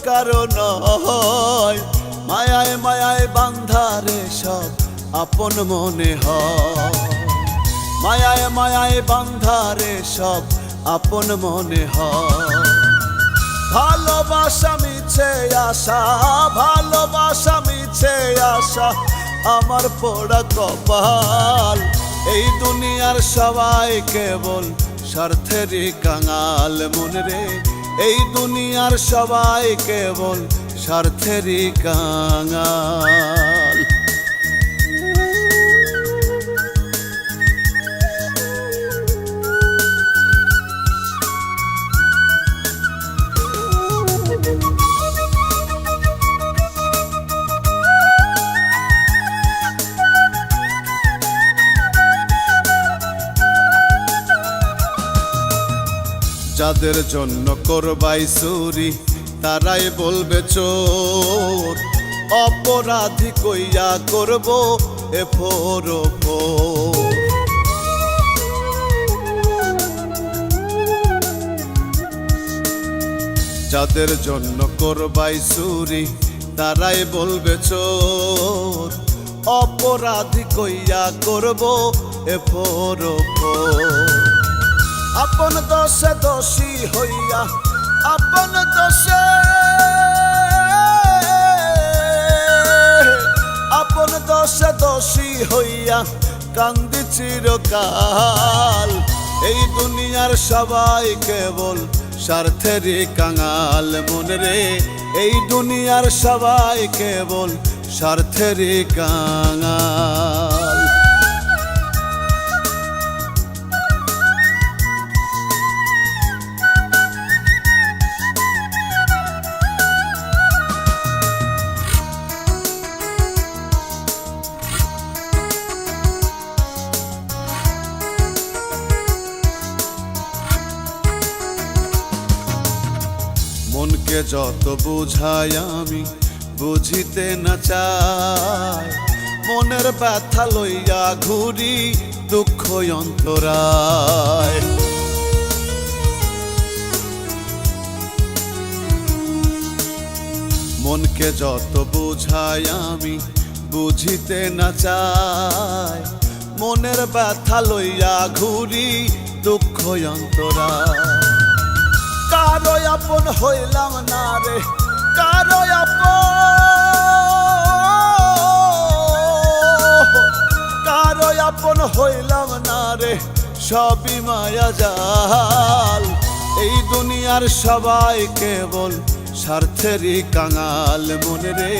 কারণ হয়, মায়ায় মায়ায় বান্ধারে সব আপন মনে হয়, মায়ায় মায়ায় বান্ধারে সব আপন মনে হয়। ভালোবাসা মিছে আশা, ভালোবাসা মিছে আশা আমার পোড়া কপাল। এই দুনিয়ার সবাই কেবল স্বার্থেরই কাঙাল মনে রে, এই দুনিয়ার সবাই কেবল স্বার্থেরই কাঙাল। যাদের জন্য করবাই চুরি তারাই বলবে চোর, অপরাধী কইয়া করব এফোর ওপর। যাদের জন্য করবাই চুরি তারাই বলবে চোর, অপরাধী কইয়া করব এফোর ওপর। আপন দোষে দোষী হইয়া, আপন দোষে, আপন দোষে দোষী হইয়া কান্দি চিরকাল। এই দুনিয়ার সবাই কেবল স্বার্থেরই কাঙাল মনে রে, এই দুনিয়ার সবাই কেবল স্বার্থেরই কাঙাল। মনকে যত বুঝাই আমি বুঝিতে না চাই, মনের ব্যথা লইয়া ঘুরি দুঃখ অন্তরায়। মনকে যত বুঝাই আমি বুঝিতে না চাই, মনের ব্যথা লইয়া ঘুরি দুঃখ অন্তরায়। কারো আপন হইলাম না রে, কারো আপন হইলাম না রে, সবই মায়া জাল। এই দুনিয়ার সবাই কেবল স্বার্থেরই কাঙাল মনে রে,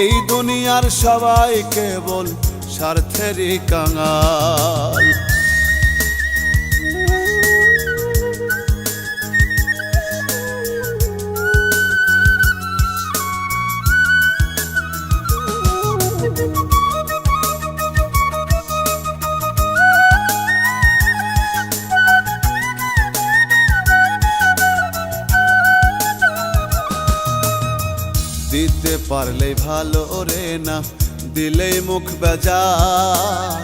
এই দুনিয়ার সবাই কেবল স্বার্থেরই কাঙাল। দিতে পারলেই ভালো রে, না দিলেই মুখ বেজার,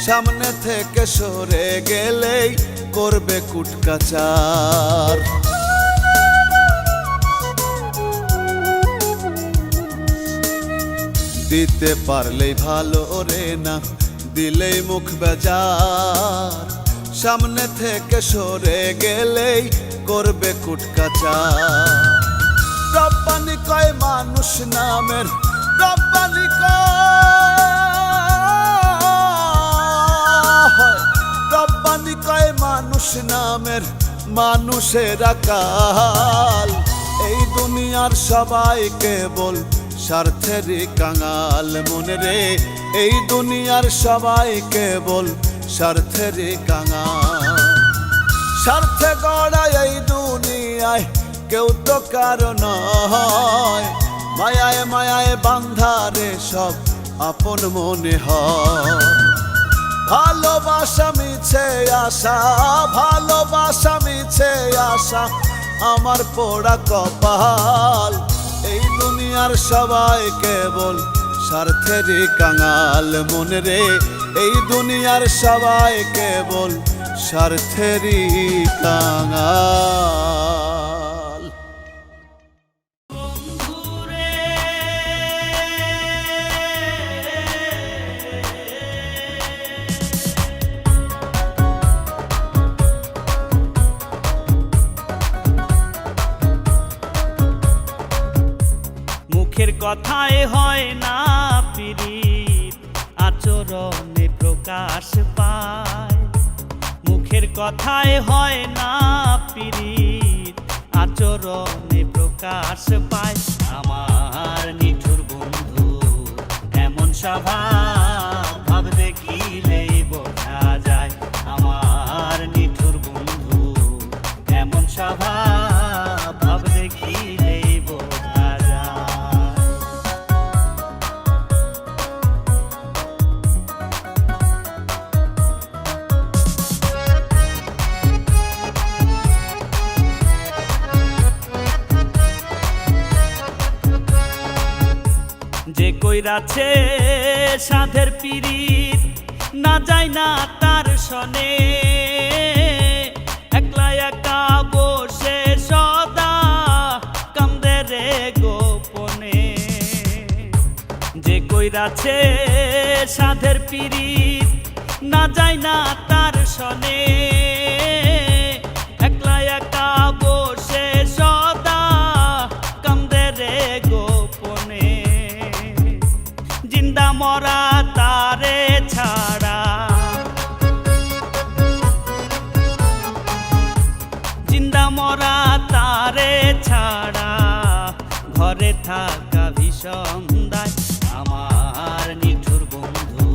সামনে থেকে সরে গেলেই করবে কুটকাচার। দিতে পারলেই ভালো রে, না দিলেই মুখ বেজার, সামনে থেকে সরে গেলেই করবে কুটকাচার। রব্বানি কয় মানুষ নামের, রব্বানি কয়, রব্বানি কয় মানুষ নামের মানুষের কাল। এই দুনিয়ার সবাই কেবল স্বার্থেরই কাঙাল মনে রে, এই দুনিয়ার সবাই কেবল স্বার্থেরই কাঙাল। স্বার্থে গড়া এই দুনিয়ায় কেউ তো কারো নয়, মায়ায় মায়ায় বান্ধারে সব আপন মনে হয়। ভালোবাসা মিছে আশা, ভালোবাসা মিছে আশা আমার পোড়া কপাল। এই দুনিয়ার সবাই কেবল স্বার্থেরই কাঙাল মনে রে, এই দুনিয়ার সবাই কেবল স্বার্থেরই কাঙাল। কথায় হয় না পীড়িত, আচরণে প্রকাশ পায়। মুখের কথায় হয় না পীড়িত, আচরণে প্রকাশ পায়। আমার নিঠুর বন্ধু এমন স্বভাব, ভাব দেখিলেই বোঝা যায়। আমার নিঠুর বন্ধু এমন স্বভাব, ভাব দেখিলেই বোঝা যায়। যে কইরাছে সাধের পীড়িত, না যায় না তার সনে। একলা একা বসে সদা কান্দে রে গোপনে। যে কইরাছে সাধের পীড়িত, না যায় না তার সনে। একলা একা বসে সদা কান্দে রে গোপনে। জিন্দা মরা তারে ছাড়া, জিন্দা মরা তারে ছাড়া ঘরে থাকা ভীষণ দায়। আমার নিঠুর বন্ধু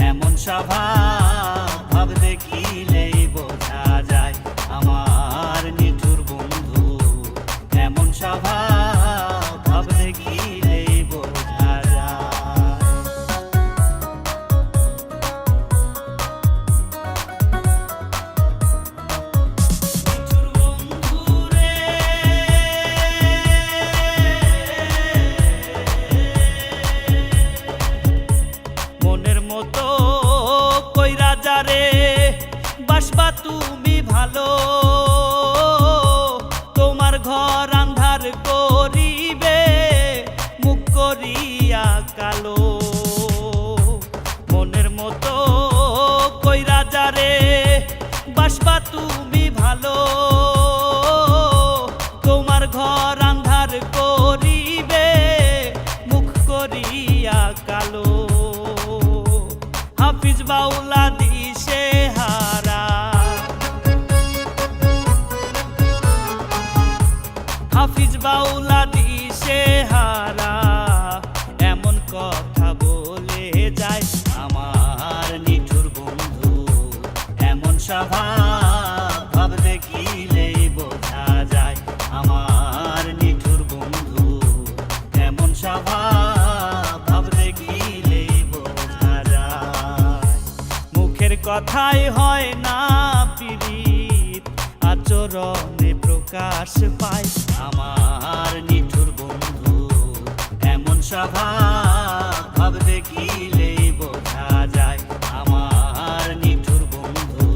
এমন স্বভাব, ভাব দেখিলেই বোঝা যায়। আমার নিঠুর বন্ধু এমন স্বভাব, ভাব দেখিলেই বোঝা যায়। নিঠুর বন্ধু রে, মনের মতো কইরা যারে বাসবা তুমি ভালো। তোমার ঘর আন্ধার করিবে মুখ করিয়া কালো। মনের মতো কইরা যারে বাসবা তুমি ভালো। তোমার ঘর আন্ধার করিবে মুখ করিয়া কালো। হাফিজ বাউলা দিশে হারা, হাফিজ বাউলা দিশে হারা এমন কথা বলে যায়। আমার নিঠুর বন্ধু এমন স্বভাব, ভাব দেখিলেই বোঝা যায়। আমার নিঠুর বন্ধু এমন স্বভাব, ভাব দেখিলেই বোঝা যায়। মুখের কথায় হয় না পীড়িত, আচরণে প্রকাশ পায়। আমার নিঠুর বন্ধু এমন স্বভাব, ভাব দেখিলেই বোঝা যায়। আমার নিঠুর বন্ধু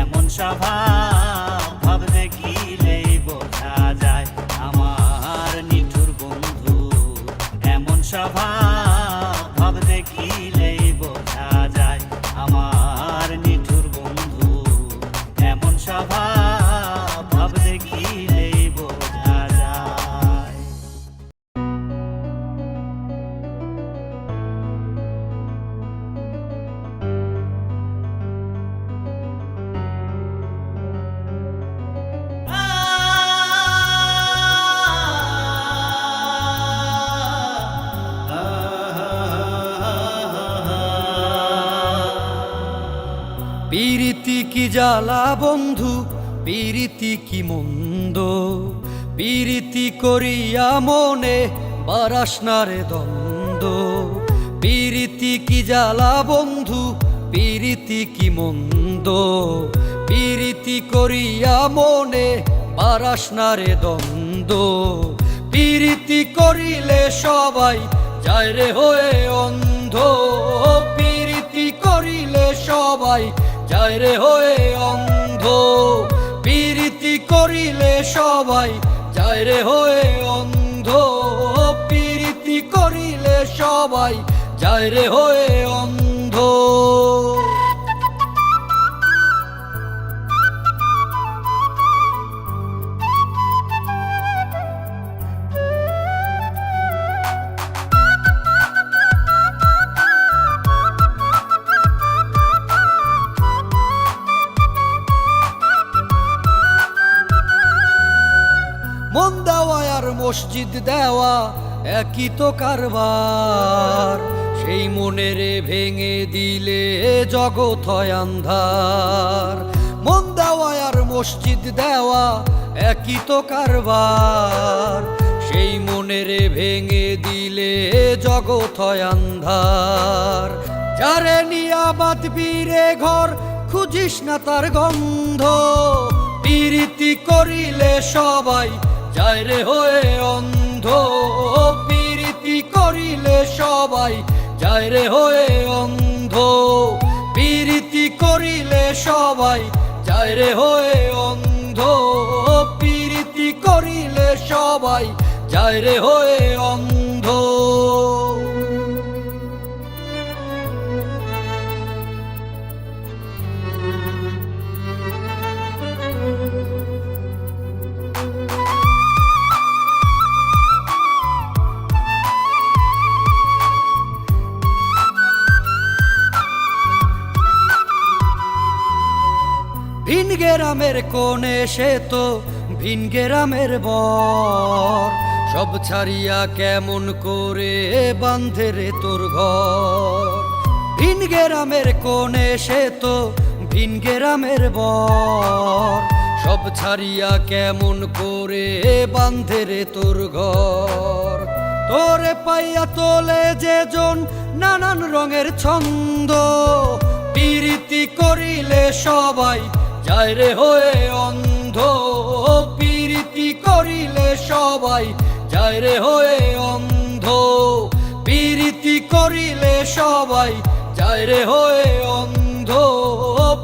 এমন স্বভাব, ভাব দেখিলেই বোঝা যায়। আমার নিঠুর বন্ধু এমন স্বভাব, ভাব দেখিলেই বোঝা যায়। আমার নিঠুর বন্ধু এমন স্বভাব, ভাব দেখিলেই বোঝা যায়। পীরিতি কি জ্বালা বন্ধু, পীরিতি কি মন্দ। পীরিতি করিয়া মনে বারাস না রে দ্বন্দ্ব। পীরিতি কি জ্বালা বন্ধু, পীরিতি কি মন্দ। পীরিতি করিয়া মনে বারাস না রে দ্বন্দ্ব। পীরিতি করিলে সবাই যায় রে হয়ে অন্ধ। পীরিতি করিলে সবাই যায় রে হয়ে অন্ধ। পীরিতি করিলে সবাই যায় রে হয়ে অন্ধ। পীরিতি করিলে সবাই যায় রে হয়ে অন্ধ। দেওয়া একই তো কারবার, সেই মনেরে ভেঙে দিলে জগৎ হয় আন্ধার। মন দেওয়া আর মসজিদ দেওয়া একই তো কারবার, সেই মনেরে ভেঙে দিলে জগৎ হয় আন্ধার। যারে নিয়া বাঁধবি রে ঘর, খুঁজিস না তার গন্ধ, প্রীতি করিলে সবাই যায় রে হয়ে অন্ধ। প্রীতি করিলে সবাই যায় রে হয়ে অন্ধ, প্রীতি করিলে সবাই যায় রে হয়ে অন্ধ, প্রীতি করিলে সবাই যায় রে হয়ে অন্ধ। ভিন গেরামের কোণে সে তো ভিন গেরামের বর, সব ছাড়িয়া কেমন করে বাঁধে রে তোর ঘর। ভিন গেরামের কোণে সে তো ভিন গেরামের বর, সব ছাড়িয়া কেমন করে বাঁধে রে তোর ঘর। তোরে পাইয়া তোলে যে জন নানান রঙের ছন্দ, প্রীতি করিলে সবাই যায় রে হয়ে অন্ধ, প্রীতি করিলে সবাই যায় রে হয়ে অন্ধ, প্রীতি করিলে সবাই যায় রে হয়ে অন্ধ,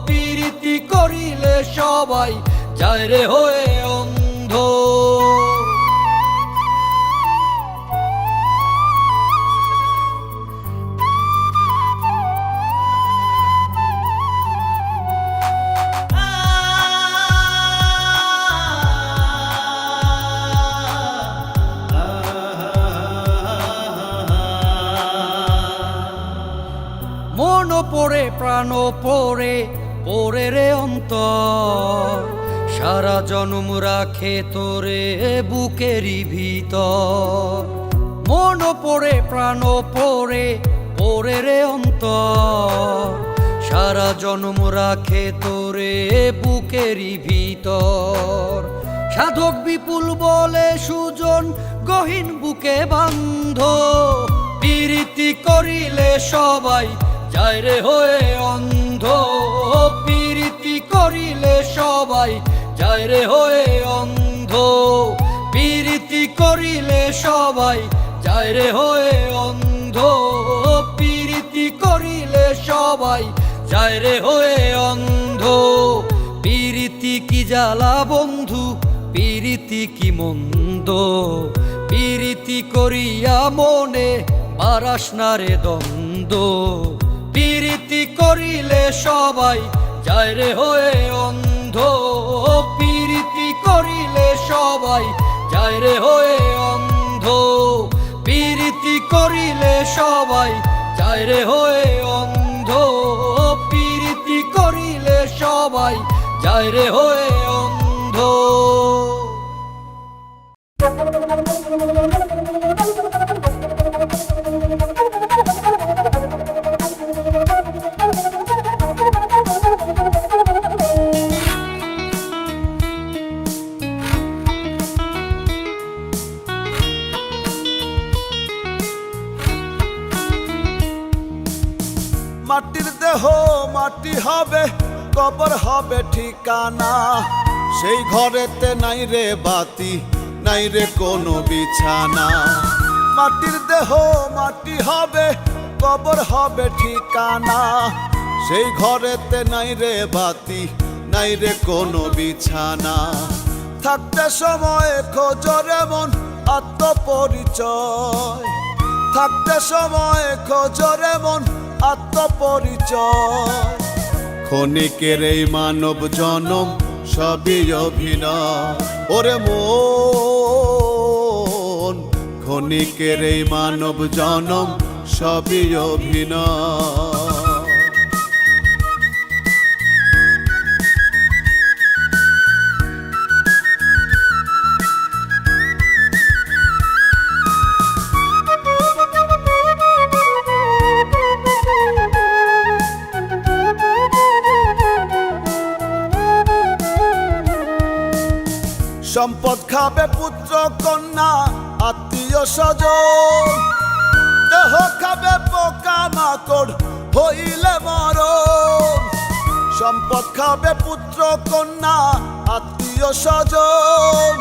প্রীতি করিলে সবাই যায় রে হয়ে অন্ধ। মন পড়ে প্রাণ পড়ে পড়ে রে অন্তর, সারা জনম রাখে তোরে বুকেরই ভিতর। মন পড়ে প্রাণ পড়ে পড়ে রে অন্তর, সারা জনম রাখে তোরে বুকেরই ভিতর। সাধক বিপুল বলে সুজন গহীন বুকে বান্ধ, প্রীতি করিলে সবাই যায় রে হয়ে অন্ধ, প্রীতি করিলে সবাই যায় রে হয়ে অন্ধ, প্রীতি করিলে সবাই যায় রে হয়ে অন্ধ, প্রীতি করিলে সবাই যায় রে হয়ে অন্ধ। প্রীতি কি জ্বালা বন্ধু, প্রীতি কি মন্দ, প্রীতি করিয়া মনে পারাস না রে দ্বন্দ্ব। প্রীতি করিলে সবাই যায় রে হয়ে অন্ধ, প্রীতি করিলে সবাই যায় রে হয়ে অন্ধ, প্রীতি করিলে সবাই যায় রে হয়ে অন্ধ, প্রীতি করিলে সবাই যায় রে হয়ে অন্ধ। মাটির দেহ মাটি হবে, কবর হবে ঠিকানা, সেই ঘরেতে নাই রে বাতি, নাই রে কোনো বিছানা। মাটির দেহ মাটি হবে, কবর হবে ঠিকানা, সেই ঘরেতে নাই রে বাতি, নাই রে কোনো বিছানা। থাকতে সময় খোঁজরে মন আত্মপরিচয়, থাকতে সময় খোঁজরে মন আত্মপরিচয়। ক্ষণিকের এই মানব জনম সবই অভিনয়, ওরে মন ক্ষণিকের এই মানব জনম সবই অভিনয়। সম্পদ খাবে পুত্র কন্যা আত্মীয় স্বজন, দেহ খাবে পোকা মাকড় হইলে মরণ। সম্পদ খাবে পুত্র কন্যা আত্মীয় স্বজন,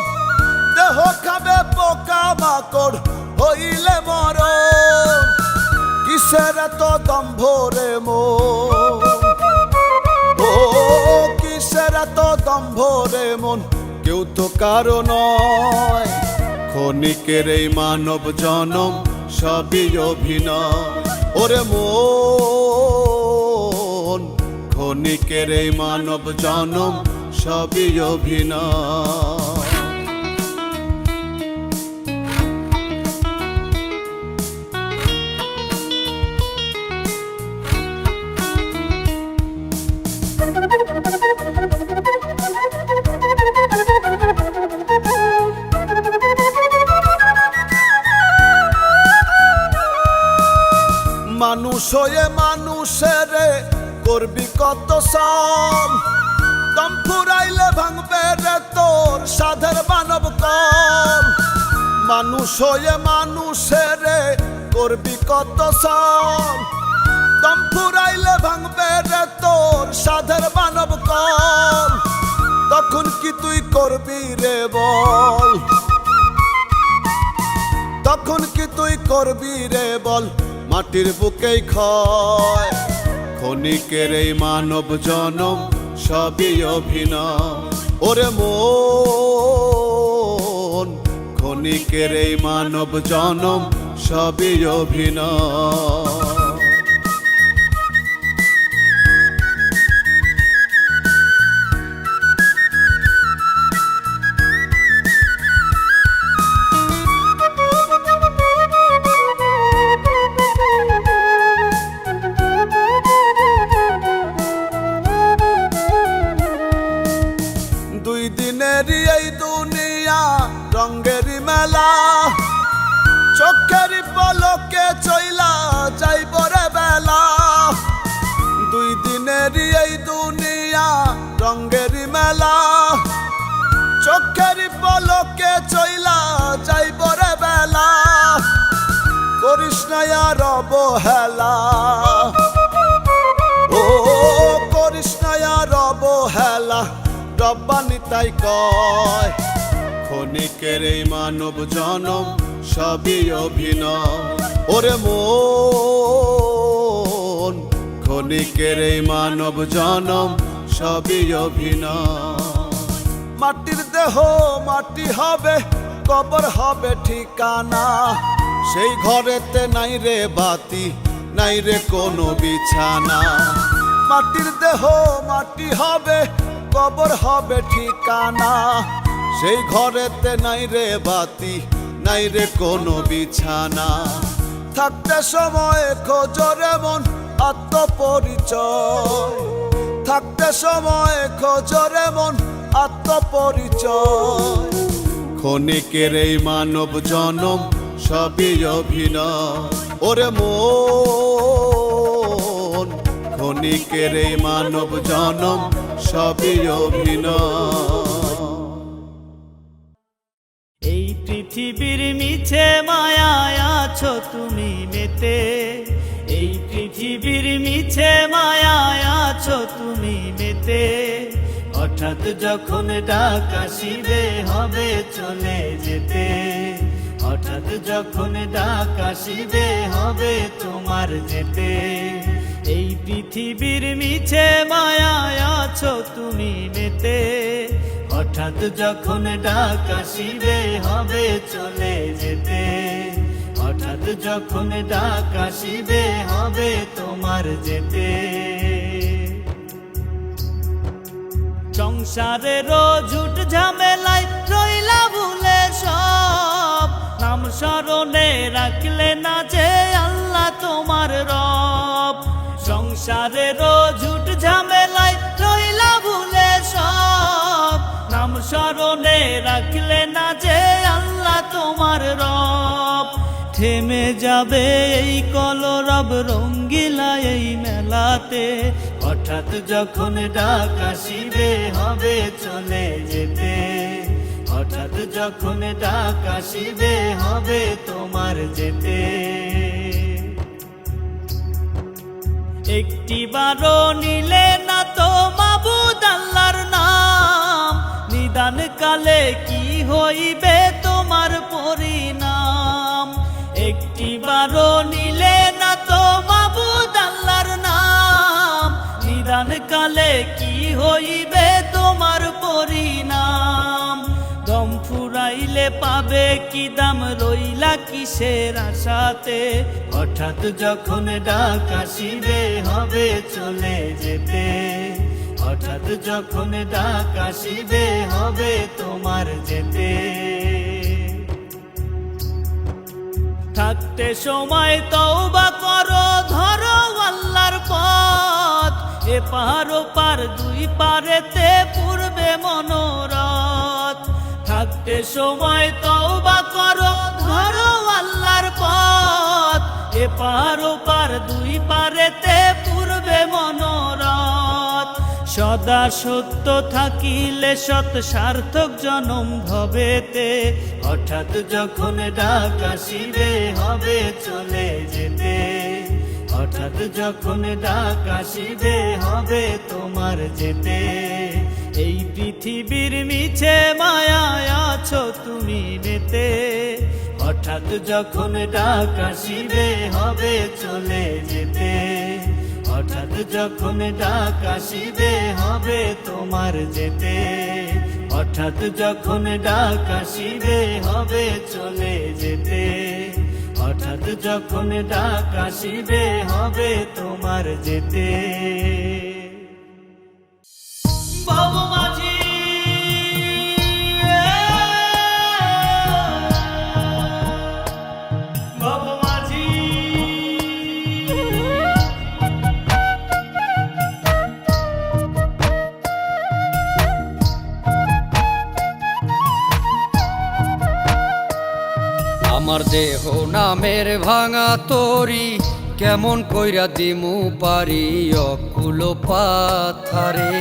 দেহ খাবে পোকা মাকড় হইলে মরণ। কিসের এত দম্ভ রে মন, ও কিসের এত দম্ভ রে মন, কেউ তো কারো নয়। ক্ষণিকের এই মানব জনম সবই অভিনয়, ওরে মন ক্ষণিকের এই মানব জনম সবই অভিনয়। মানুষ হয়ে মানুষের করবি কত সম, দম ফুরাইলে ভাঙবে রে তোর সাধের মানব কল। মানুষ হয়ে মানুষের করবি কত সম, দম ফুরাইলে ভাঙবে রে তোর সাধের মানব কল। তখন কি তুই করবি রে বল, তখন কি তুই করবি রে বল, মাটির বুকেই ক্ষয়। ক্ষণিকের এই মানব জনম সবই অভিনয়, ওরে মন ক্ষণিকের এই মানব জনম সবই অভিনয়। দুই দিনেরই এই দুনিয়া রঙ্গেরই মেলা, চোখেরই পলকে চইলা যাইব রে বেলা। দুই দিনেরই এই দুনিয়া রঙ্গেরই মেলা, চোখেরই পলকে চইলা যাইব রে বেলা। করিস না আর অবহেলা, ও করিস না আর অবহেলা, রব্বানি তাই কয়। ক্ষণিকের এই মানব জনম সবই অভিনয়, ওরে মন ক্ষণিকের এই মানব জনম সবই অভিনয়। মাটির দেহ মাটি হবে, কবর হবে ঠিকানা, সেই ঘরেতে নাই রে বাতি, নাই রে কোনো বিছানা। মাটির দেহ মাটি হবে, কবর হবে ঠিকানা, সেই ঘরেতে নাই রে বাতি, নাই রে কোনো বিছানা। থাকতে সময় খোঁজরে মন আত্মপরিচয়, থাকতে সময় খোঁজরে মন আত্মপরিচয়। ক্ষণিকের এই মানব জনম সবই অভিনয়, ওরে মন ক্ষণিকের এই মানব জনম সবই অভিনয়। এই পৃথিবীর মিছে মায়ায় আছো তুমি মেতে, এই পৃথিবীর মিছে মায়ায় আছো তুমি মেতে। হঠাৎ যখন ডাক আসিবে হবে চলে যেতে, হঠাৎ যখন ডাক আসিবে হবে তোমার যেতে। এই পৃথিবীর মিছে মায়ায় আছো তুমি মেতে, হঠাৎ যখন ডাক আসিবে হবে চলে যেতে, হঠাৎ যখন ডাক আসিবে হবে তোমার যেতে। সংসারের ঝুট ঝামেলায় রইলা ভুলে সব, নাম স্মরণে রাখলে না যে আল্লাহ তোমার রব। সংসারের ঝুট ঝামেলায় রইলা ভুলে সব, নাম স্মরণে রাখলে না যে আল্লাহ তোমার রব। থেমে যাবে এই কলরব রঙ্গিলা এই মেলাতে, হঠাৎ যখন ডাক আসিবে হবে চলে যেতে, হঠাৎ যখন ডাক আসিবে হবে তোমার যেতে। একটিবারও নিলে না তো মাবুদ আল্লাহর নাম, নিদান কালে কি হইবে তোমার পরিণাম। একটিবারও নিলে না তো মাবুদ আল্লাহর নাম, নিদান কালে কি হইবে তোমার পরিণাম। দম ফুরাইলে পাবে কি দাম, রইলা কিসের আশাতে। হঠাৎ যখন ডাক আসিবে হবে চলে যেতে। হঠাৎ যখন ডাক আসিবে হবে তোমার যেতে। থাকতে সময় তওবা করো, ধরো আল্লাহর পথ। এ পাহাড় পার দুই পারেতে পূর্বে মনোরথ। থাকতে সময় তওবা করো, ধরো আল্লাহর পথ। এ পাহাড় পার দুই পারেতে পূর্বে মনোরথ। সদা সত্য থাকিলে সৎ সার্থক জনম ভবেতে। হঠাৎ যখন ডাক আসিবে হবে চলে যেতে। হঠাৎ যখন ডাক আসিবে হবে তোমার যেতে। এই পৃথিবীর মিছে মায়ায় আছো তুমি মেতে। হঠাৎ যখন ডাক আসিবে হবে চলে যেতে। হঠাৎ যখন ডাক আসিবে হবে তোমার যেতে। হঠাৎ যখন ডাক আসিবে হবে চলে যেতে। হঠাৎ যখন ডাক আসিবে হবে তোমার যেতে। বাবু মাঝি বাবু মাঝি আমার দেহ নামের ভাঙা তরি, কেমন কইরা দিমু পারি অকুল পাথারে।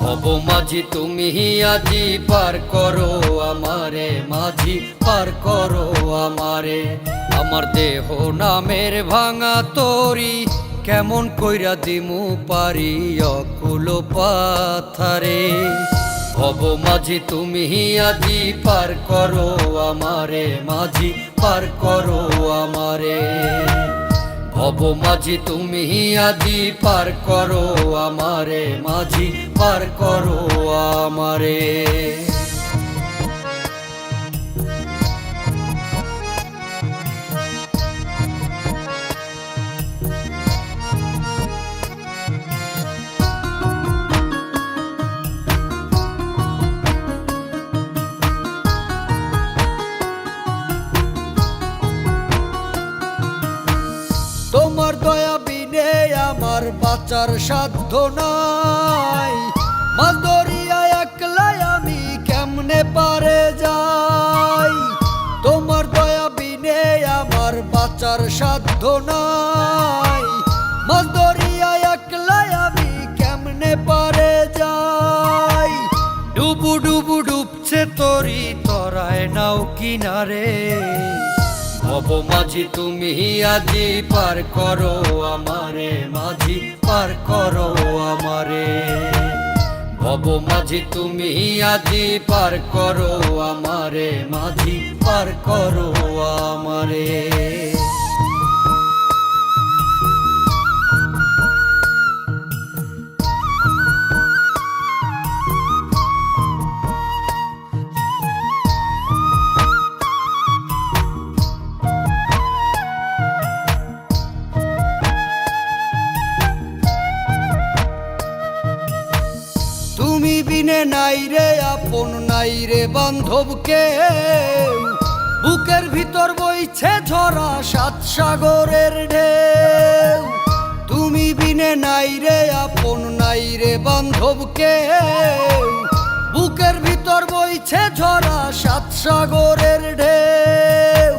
ভব মাঝি তুমি আজি পার করো আমারে, মাঝি পার করো আমারে। আমার দেহ নামের ভাঙা তরি, কেমন কইরা দিমু পারি অকুল পাথারে। ভব মাঝি তুমি আজি পার করো আমারে, মাঝি পার করো আমারে। ভব মাঝি তুমি আজি পার করো আমারে, মাঝি পার করো আমারে। তোমার দয়া বিনে আমার বাঁচার সাধ্য নাই। মাছ দরিয়া একলাই আমি কেমনে পারে যাই। তোমার দয়া বিনে আমার বাঁচার সাধ্য নাই। মাছ দরিয়া একলাই আমি কেমনে পারে যাই। ডুবু ডুবু ডুবছে তরি তরায় নাও কিনারে। ভব মাঝি তুমি আজি পার করো আমারে, মাঝি পার করো আমারে। ভব মাঝি তুমি আজি পার করো আমারে, মাঝি পার করো আমারে। তুমি বিনে নাই রে আপন, নাই রে বান্ধব কেউ। বুকের ভিতর বইছে ঝরা সাত সাগরের ঢেউ। তুমি বিনে নাই রে আপন, নাই রে বান্ধব কেউ। বুকের ভিতর বইছে ঝরা সাত সাগরের ঢেউ।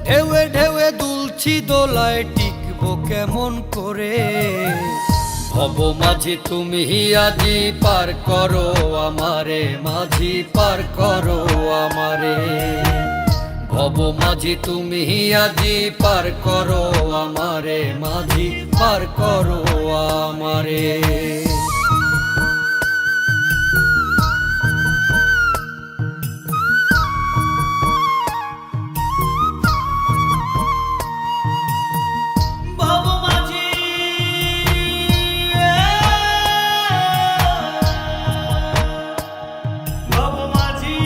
ঢেউয়ে ঢেউয়ে দুলছি দোলায়, টিকবো কেমন করে। ভব মাঝি তুমি আজি পার করো আমারে, মাঝি পার করো আমারে। ভব মাঝি তুমি আজি পার করো আমারে, মাঝি পার করো আমারে। ভব মাঝি ভব মাঝি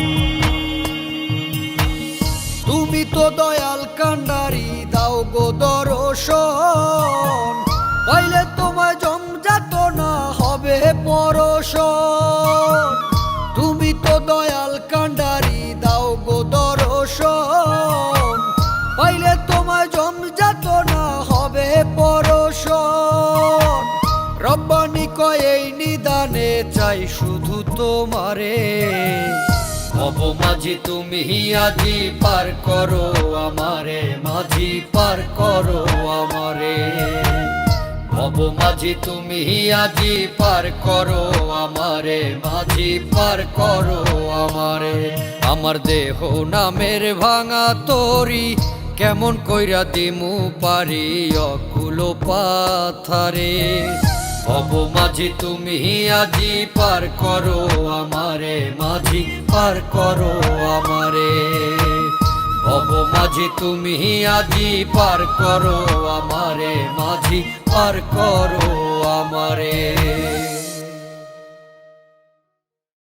তুমি তো দয়াল কান্ডারি দাও গো দর্শন, পাইলে তোমায় জমজাত না হবে পরশন। তুমি তো দয়াল কান্ডারি দাও গো দর্শন, পাইলে তোমায় জমজাত না হবে পরশন। রব্বানি কয় এই নিদানে চাই শুধু তোমারে। ভব মাঝি তুমি আজি পার করো আমারে, মাঝি পার করো আমারে। ভব মাঝি তুমি আজি পার করো আমারে, মাঝি পার করো আমারে। আমার দেহ নামের ভাঙা তরি কেমন কইরা দিমু পারি অকুল পাথারে। ভব মাঝি তুমি আজি পার করো আমারে, মাঝি পার করো আমারে। ভব মাঝি তুমি আজি পার করো আমারে, মাঝি পার করো আমারে।